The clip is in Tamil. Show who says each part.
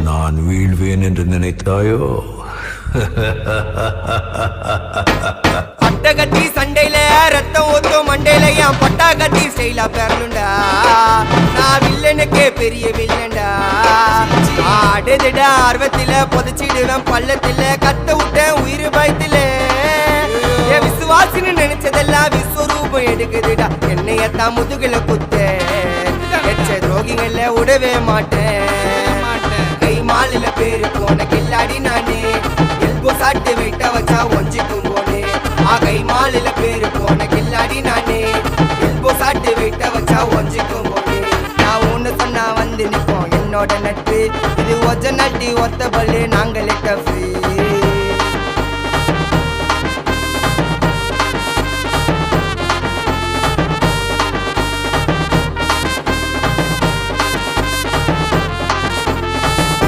Speaker 1: நான் வீழ்வேன் என்று நினைத்தாயோ?
Speaker 2: பட்டகத்தி சண்டையில ரத்தம் ஊத்தும் மண்டையில என் பட்டாகத்தி ஸ்டைலா பெறலுண்டா. நான் வில்லனுக்கே பெரிய வில்லன்டா. ஆடுதிட ஆர்வத்தில புதைச்சிடுவேன் பள்ளத்தில கத்த விட்டேன் உயிர் பயத்தில. என் விசுவாசின்னு நினைச்சதெல்லாம் விஸ்வரூபம் எடுக்குதுடா. என்னையத்தான் முதுகுல குத்த எச்ச துரோகிகள விடவே மாட்டேன். கை மாலில பேரு போன கில்லாடி நானே. எல்போ சாட்டு வெயிட்ட வச்சா ஒஞ்சிக்கும் போனே. கை மாலில பேரு போன கில்லாடி நானே. எல்போ சாட்டு வெயிட்ட வச்சா ஒஞ்சிக்கும் போனே. நான் ஒண்ணு சொன்னா வந்து நிப்போம் என்னோட நட்பு. இது ஒஜ நட்டி ஒத்த பல்லு நாங்களே டஃபு.